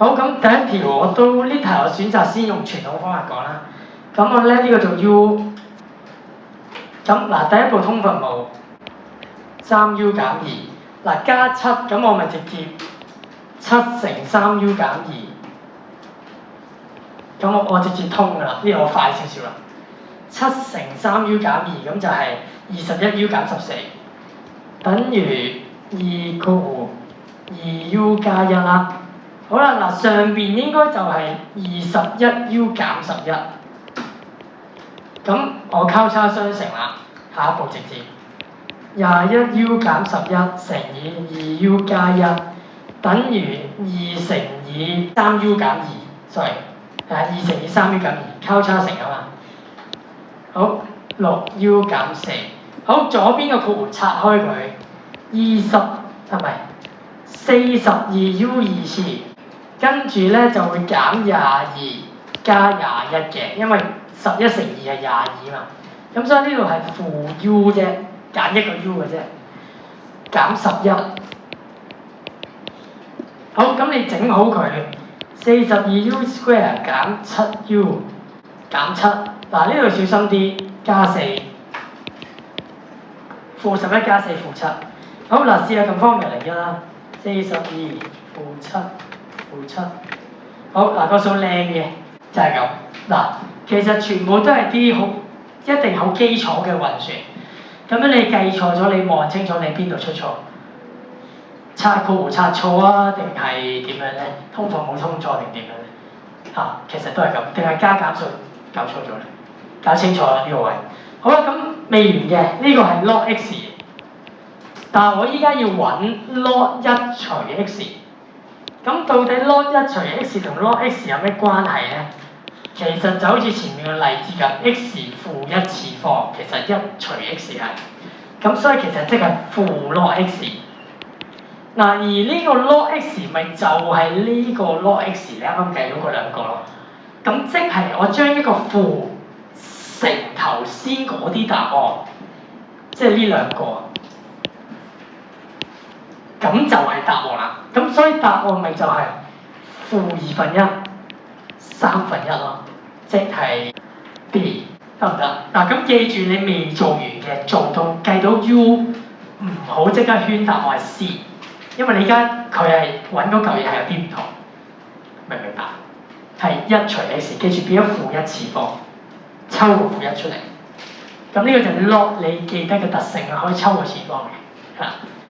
好，咁第一條我都呢題我選擇先用傳統方法講啦。咁我咧呢個做 U。咁嗱，第一步通分母3U 減2，嗱加7，咁我咪直接7乘3U 減2，咁我直接通㗎啦，呢個我快少少啦。7乘3U 減2，咁就係21U 減14，等於2/2U 加1啦。好啦，嗱上邊應該就係21U 減11。咁我交叉相乘啦，下一步直接21U 減11乘以 2U 加1等於2乘以 3U 減2 ，sorry， 2乘以 3U 減2，交叉乘啊嘛。好，6U 減4，好左邊個括弧拆開佢，42U 二次，跟住咧就會減22加21嘅，因為11乘2係22嘛，咁所以呢度係負 U 啫，揀一個 U 嘅啫，減11。好，咁你整好佢，42U square 減 7U 減7，嗱呢度小心啲，加4，負11加4負7。好嗱，試下撳方程嚟啦，42負7負7。好嗱，個數靚嘅就係咁嗱。其實全部都係啲一定好基礎嘅運算，咁樣你計錯咗，你望清楚你邊度出錯，拆括弧拆錯啊，定係點樣咧？通分母通錯定點樣咧？其實都係咁，定係加減數搞錯咗咧？搞清楚啦呢個位。好啦，咁未完嘅呢個係 log x， 但係我依家要揾 log 1除 x， 咁到底 log 1除 x 同 log x 有咩關係咧？其實就好似前面嘅例子咁 ，x 負1次方，其實1除 x 係，咁所以其實即係負 log x。嗱，而呢個 log x 咪就係呢個 log x 你啱啱計到嗰兩個咯。咁即係我將一個負乘頭先嗰啲答案，即係呢兩個，咁就係答案啦。咁所以答案咪就係負1/2、1/3咯。即係 B 得唔得？嗱，咁記住你未做完嘅，做到計到 U 唔好即刻圈答案係 C， 因為你而家佢係揾嗰嚿嘢係有啲唔同，明唔明白？係1除 x， 記住變咗負1次方，抽個負1出嚟。咁呢個就係 log 你記得嘅特性啦，可以抽個次方嘅，係啦。